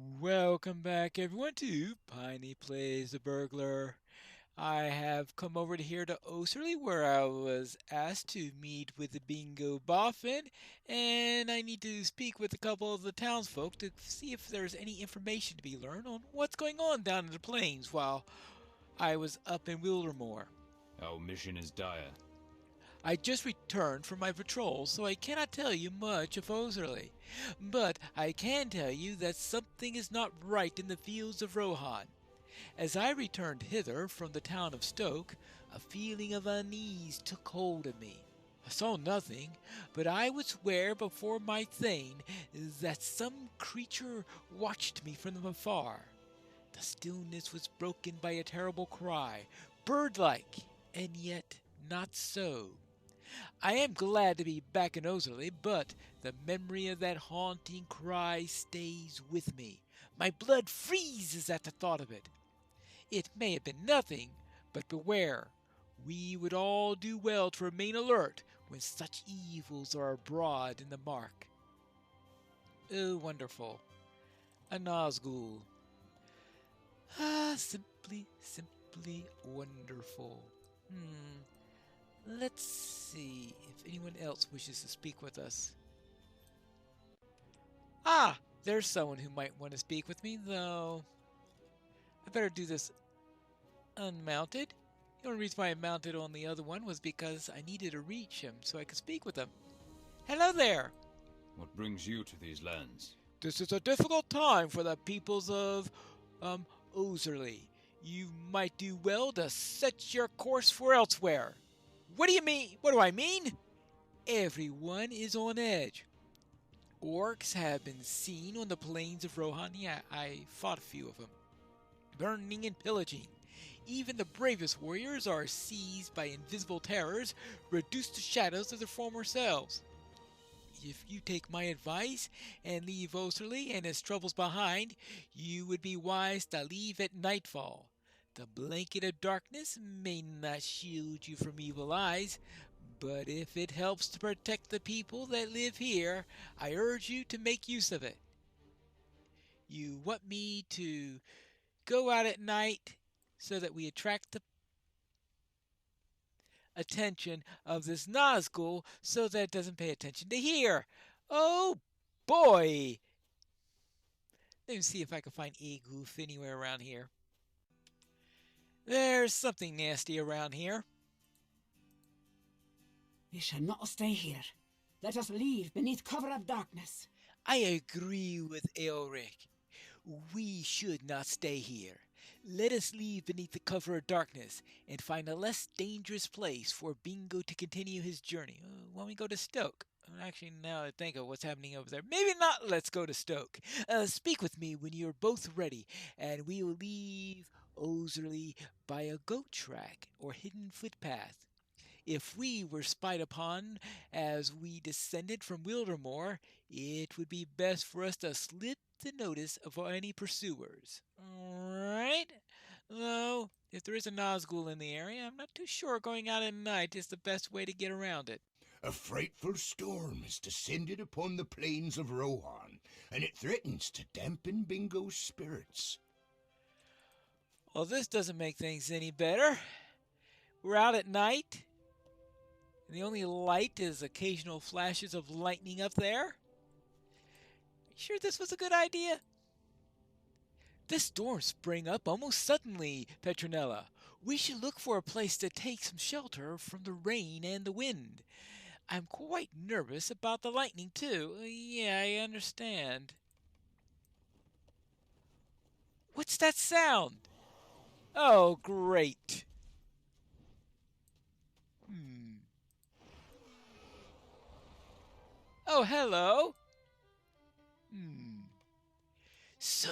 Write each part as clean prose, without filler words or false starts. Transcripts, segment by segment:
Welcome back, everyone, to Piney Plays the Burglar. I have come over to here to Oserley, where I was asked to meet with the Bingo Boffin, and I need to speak with a couple of the townsfolk to see if there's any information to be learned on what's going on down in the plains while I was up in Wildermore. Our mission is dire. I just returned from my patrol, so I cannot tell you much of Oserley. But I can tell you that something is not right in the fields of Rohan. As I returned hither from the town of Stoke, a feeling of unease took hold of me. I saw nothing, but I would swear before my Thane that some creature watched me from afar. The stillness was broken by a terrible cry, bird-like, and yet not so. I am glad to be back in Oserley, but the memory of that haunting cry stays with me. My blood freezes at the thought of it. It may have been nothing, but beware. We would all do well to remain alert when such evils are abroad in the mark. Oh, wonderful. A Nazgul. Ah, simply wonderful. Let's see if anyone else wishes to speak with us. Ah, there's someone who might want to speak with me, though I better do this unmounted. The only reason why I mounted on the other one was because I needed to reach him so I could speak with him. Hello there! What brings you to these lands? This is a difficult time for the peoples of, Oserley. You might do well to set your course for elsewhere. What do you mean? What do I mean? Everyone is on edge. Orcs have been seen on the plains of Rohan. Yeah, I fought a few of them. Burning and pillaging. Even the bravest warriors are seized by invisible terrors, reduced to shadows of their former selves. If you take my advice and leave Oserley and its troubles behind, you would be wise to leave at nightfall. The blanket of darkness may not shield you from evil eyes, but if it helps to protect the people that live here, I urge you to make use of it. You want me to go out at night so that we attract the attention of this Nazgul so that it doesn't pay attention to here. Oh boy! Let me see if I can find a goof anywhere around here. There's something nasty around here. We shall not stay here. Let us leave beneath cover of darkness. I agree with Elric. We should not stay here. Let us leave beneath the cover of darkness and find a less dangerous place for Bingo to continue his journey. Why don't we go to Stoke? Actually, now I think of what's happening over there. Maybe not. Let's go to Stoke. Speak with me when you're both ready, and we will leave Oserley by a goat track or hidden footpath. If we were spied upon as we descended from Wildermore, it would be best for us to slip the notice of any pursuers. Alright? Though, if there is a Nazgul in the area, I'm not too sure going out at night is the best way to get around it. A frightful storm has descended upon the plains of Rohan, and it threatens to dampen Bingo's spirits. Well, this doesn't make things any better. We're out at night, and the only light is occasional flashes of lightning up there. Are you sure this was a good idea? This storm sprang up almost suddenly, Petronella. We should look for a place to take some shelter from the rain and the wind. I'm quite nervous about the lightning, too. Yeah, I understand. What's that sound? Oh, great. Oh, hello. So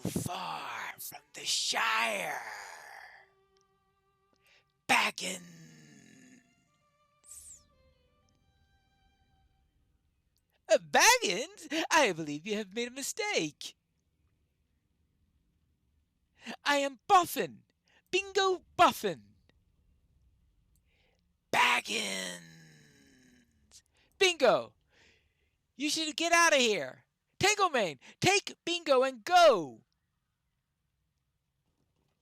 far from the Shire. Baggins. Baggins? I believe you have made a mistake. I am Buffin. Bingo Buffin. Baggins. Bingo. You should get out of here. Tanglemane, take Bingo and go!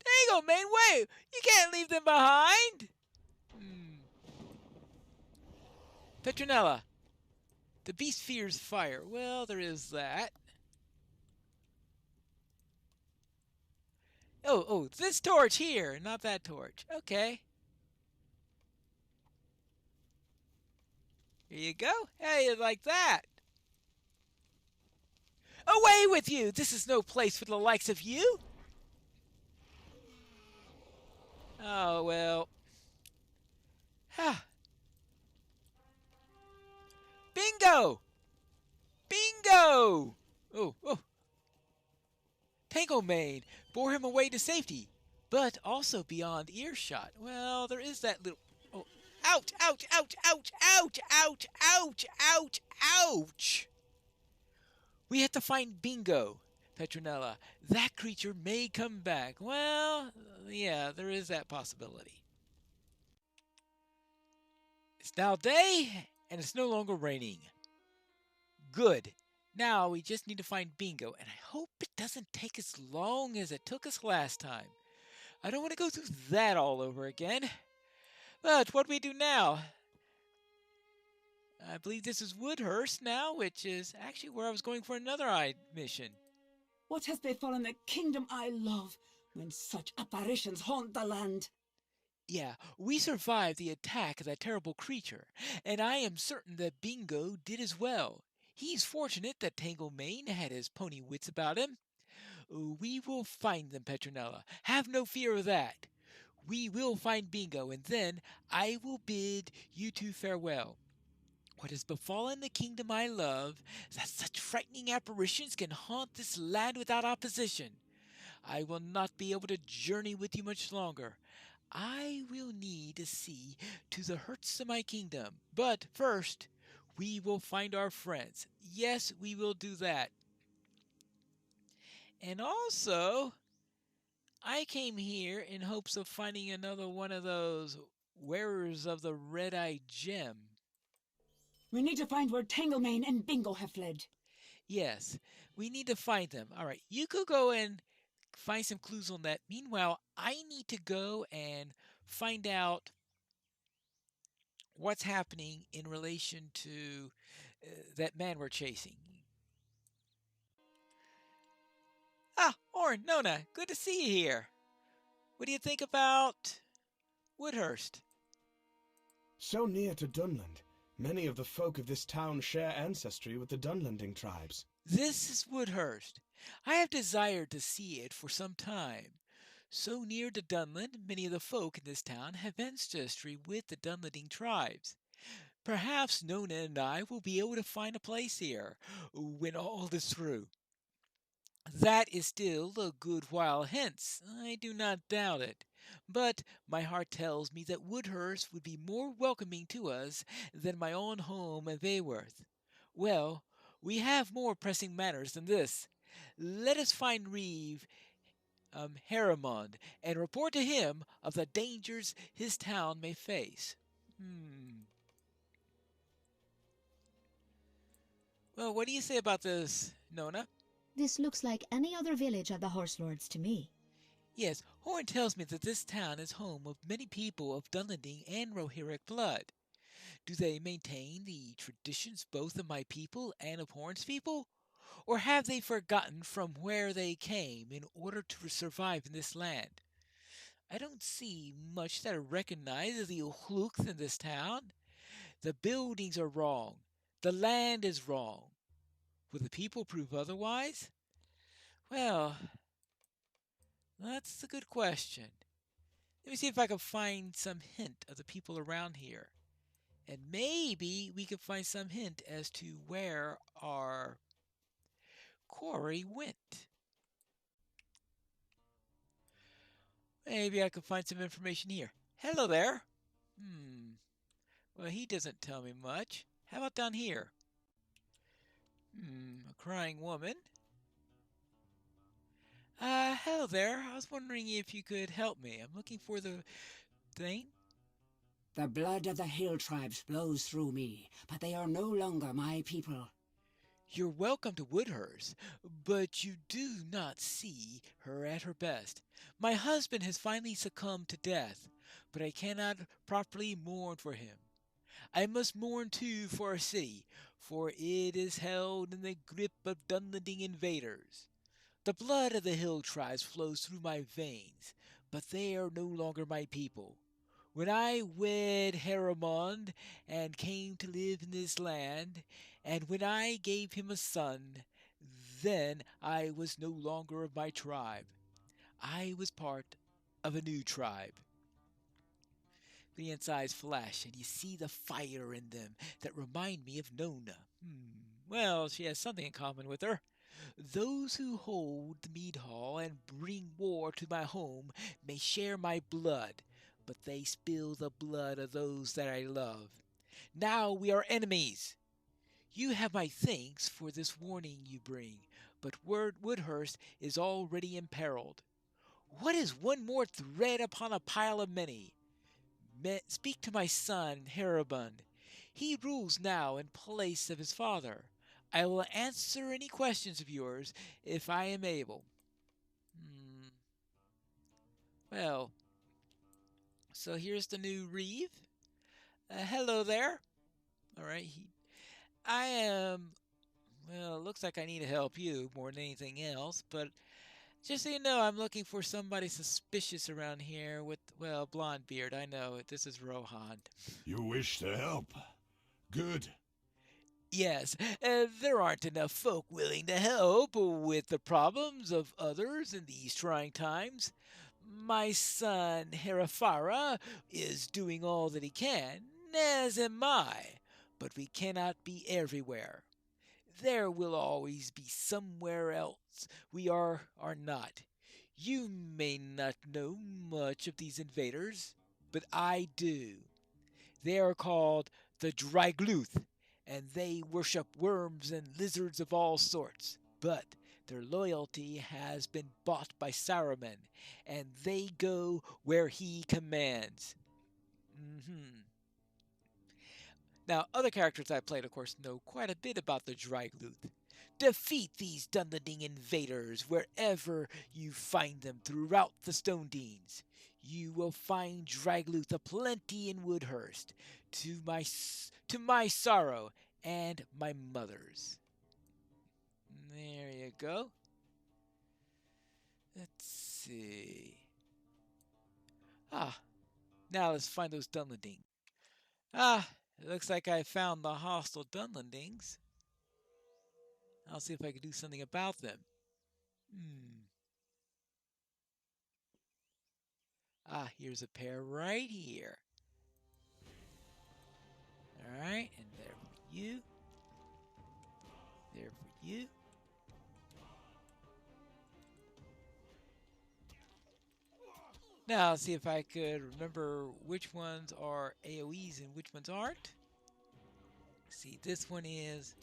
Tanglemane, wait! You can't leave them behind! Petronella, the beast fears fire. Well, there is that. Oh, this torch here, not that torch. Okay. Here you go. Hey, like that. Away with you! This is no place for the likes of you! Oh, well. Bingo! Bingo! Oh. Tanglemane bore him away to safety, but also beyond earshot. Well, there is that little... Oh. Ouch, ouch, ouch, ouch, ouch, ouch, ouch, ouch, ouch! We have to find Bingo, Petronella. That creature may come back. Well, yeah, there is that possibility. It's now day, and it's no longer raining. Good. Now we just need to find Bingo, and I hope it doesn't take as long as it took us last time. I don't want to go through that all over again. But what do we do now? I believe this is Woodhurst now, which is actually where I was going for another mission. What has befallen the kingdom I love when such apparitions haunt the land? Yeah, we survived the attack of that terrible creature, and I am certain that Bingo did as well. He's fortunate that Tanglemane had his pony wits about him. We will find them, Petronella. Have no fear of that. We will find Bingo, and then I will bid you two farewell. What has befallen the kingdom I love is that such frightening apparitions can haunt this land without opposition. I will not be able to journey with you much longer. I will need to see to the hurts of my kingdom. But first, we will find our friends. Yes, we will do that. And also, I came here in hopes of finding another one of those wearers of the red-eyed gem. We need to find where Tanglemane and Bingo have fled. Yes, we need to find them. All right, you could go and find some clues on that. Meanwhile, I need to go and find out what's happening in relation to that man we're chasing. Ah, Orin, Nona, good to see you here. What do you think about Woodhurst? So near to Dunland, many of the folk of this town share ancestry with the Dunlanding tribes. This is Woodhurst. I have desired to see it for some time. So near to Dunland, many of the folk in this town have ancestry with the Dunlanding tribes. Perhaps Nona and I will be able to find a place here when all is through. That is still a good while hence, I do not doubt it. But my heart tells me that Woodhurst would be more welcoming to us than my own home at Bayworth. Well, we have more pressing matters than this. Let us find Reeve Harrimond and report to him of the dangers his town may face. Well, what do you say about this, Nona? This looks like any other village of the Horse Lords to me. Yes, Horn tells me that this town is home of many people of Dunlanding and Rohirric blood. Do they maintain the traditions both of my people and of Horn's people? Or have they forgotten from where they came in order to survive in this land? I don't see much that I recognize as the Uhluks in this town. The buildings are wrong. The land is wrong. Will the people prove otherwise? Well, that's a good question. Let me see if I can find some hint of the people around here. And maybe we can find some hint as to where our quarry went. Maybe I can find some information here. Hello there. Well, he doesn't tell me much. How about down here? A crying woman. Hello there. I was wondering if you could help me. I'm looking for the thing. The blood of the hill tribes flows through me, but they are no longer my people. You're welcome to Woodhurst, but you do not see her at her best. My husband has finally succumbed to death, but I cannot properly mourn for him. I must mourn too for our city, for it is held in the grip of Dunlending invaders. The blood of the hill tribes flows through my veins, but they are no longer my people. When I wed Haramond and came to live in this land, and when I gave him a son, then I was no longer of my tribe. I was part of a new tribe. Leon's eyes flash, and you see the fire in them that remind me of Nona. Well, she has something in common with her. Those who hold the mead hall and bring war to my home may share my blood, but they spill the blood of those that I love. Now we are enemies. You have my thanks for this warning you bring, but Woodhurst is already imperiled. What is one more thread upon a pile of many? Speak to my son, Haribund. He rules now in place of his father. I will answer any questions of yours if I am able. Well, so here's the new Reeve. Hello there. All right. I am. Well, it looks like I need to help you more than anything else, but just so you know, I'm looking for somebody suspicious around here with, well, blonde beard. I know it. This is Rohan. You wish to help? Good. Yes, there aren't enough folk willing to help with the problems of others in these trying times. My son Herafara is doing all that he can, as am I, but we cannot be everywhere. There will always be somewhere else we are not. You may not know much of these invaders, but I do. They are called the Drygluth, and they worship worms and lizards of all sorts. But their loyalty has been bought by Saruman, and they go where he commands. Now, other characters I played, of course, know quite a bit about the Drygluth. Defeat these Dunlending invaders wherever you find them throughout the Stone Deans. You will find Drygluth aplenty in Woodhurst, to my sorrow and my mother's. There you go. Let's see. Now let's find those Dunlending. It looks like I found the hostile Dunlendings. I'll see if I can do something about them. Here's a pair right here. Alright, and there for you. There for you. Now, let's see if I could remember which ones are AoEs and which ones aren't. See, this one is...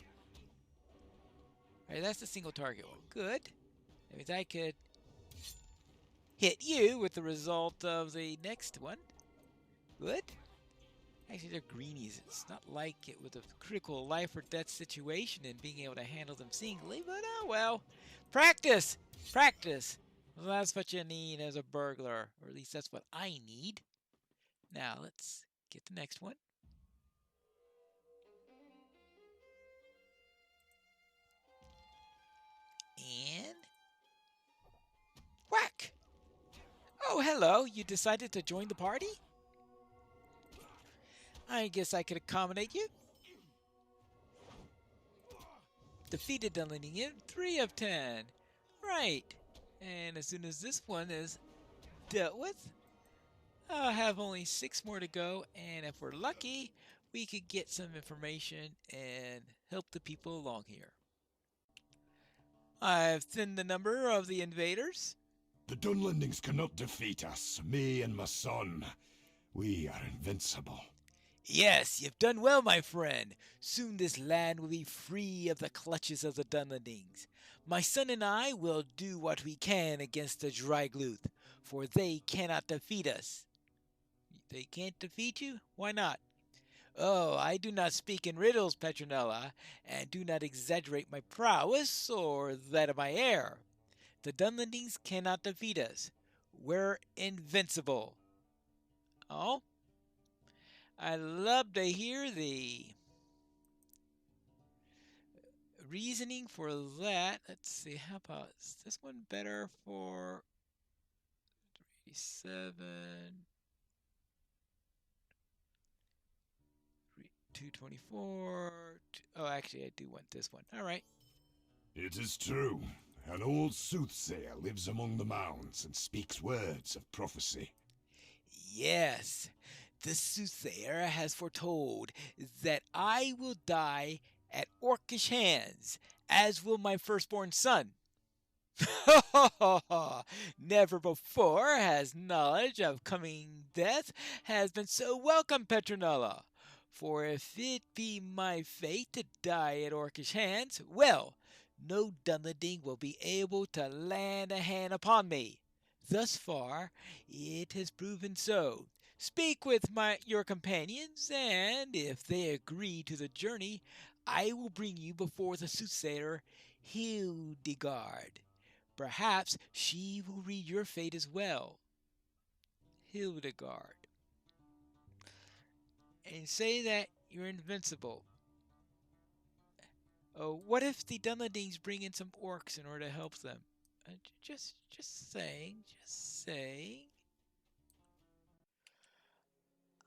Alright, that's the single target one. Good. That means I could hit you with the result of the next one. Good. Actually, they're greenies. It's not like it with a critical life or death situation and being able to handle them singly, but oh well. Practice! Practice! Well, that's what you need as a burglar, or at least that's what I need. Now, let's get the next one. And... whack! Oh, hello. You decided to join the party? I guess I could accommodate you. Defeated Dunlending in 3 of 10. Right. And as soon as this one is dealt with, I'll have only 6 more to go. And if we're lucky, we could get some information and help the people along here. I've thinned the number of the invaders. The Dunlendings cannot defeat us, me and my son. We are invincible. Yes, you've done well, my friend. Soon this land will be free of the clutches of the Dunlendings. My son and I will do what we can against the Drygluth, for they cannot defeat us. They can't defeat you? Why not? Oh, I do not speak in riddles, Petronella, and do not exaggerate my prowess or that of my heir. The Dunlendings cannot defeat us. We're invincible. Oh, I love to hear the reasoning for that. Let's see, how about, is this one better for 37, 224? Oh, actually, I do want this one. All right. It is true. An old soothsayer lives among the mounds and speaks words of prophecy. Yes, the soothsayer has foretold that I will die at orcish hands, as will my firstborn son. Never before has knowledge of coming death has been so welcome, Petronella. For if it be my fate to die at orcish hands, well, no Dunlending will be able to land a hand upon me. Thus far, it has proven so. Speak with your companions, and if they agree to the journey, I will bring you before the soothsayer Hildegard. Perhaps she will read your fate as well. Hildegard. And say that you're invincible. Oh, what if the Dunlendings bring in some orcs in order to help them? Just saying, just saying.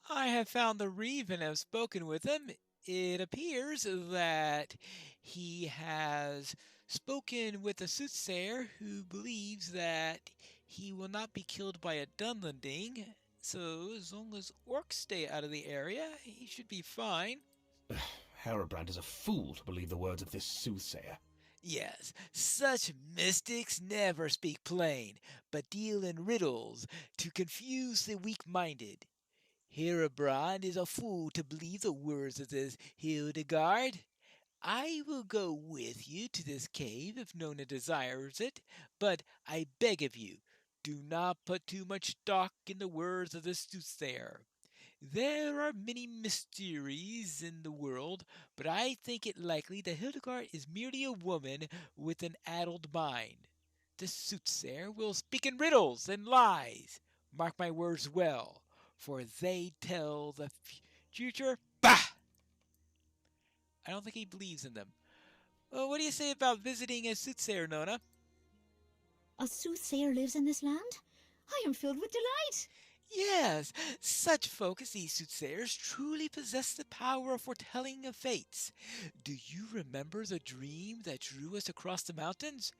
I have found the reeve and have spoken with him. It appears that he has spoken with a soothsayer who believes that he will not be killed by a Dunlending. So as long as orcs stay out of the area, he should be fine. Herobrand is a fool to believe the words of this soothsayer. Yes, such mystics never speak plain, but deal in riddles to confuse the weak-minded. Herobrand is a fool to believe the words of this Hildegard. I will go with you to this cave if Nona desires it, but I beg of you, do not put too much stock in the words of this soothsayer. There are many mysteries in the world, but I think it likely that Hildegard is merely a woman with an addled mind. The soothsayer will speak in riddles and lies. Mark my words well, for they tell the future. Bah! I don't think he believes in them. Well, what do you say about visiting a soothsayer, Nona? A soothsayer lives in this land? I am filled with delight. Yes, such folk as these soothsayers truly possess the power of foretelling of fates. Do you remember the dream that drew us across the mountains?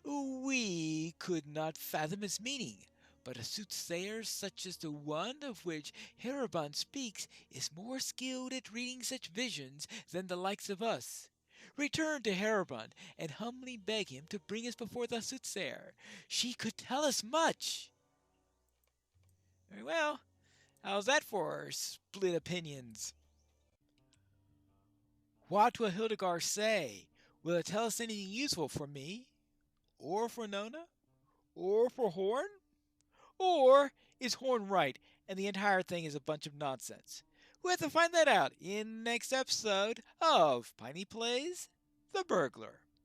We could not fathom its meaning, but a soothsayer such as the one of which Herobrand speaks is more skilled at reading such visions than the likes of us. Return to Herobrand and humbly beg him to bring us before the soothsayer. She could tell us much. Very well. How's that for split opinions? What will Hildegard say? Will it tell us anything useful for me? Or for Nona? Or for Horn? Or is Horn right and the entire thing is a bunch of nonsense? We'll have to find that out in the next episode of Piney Plays The Burglar.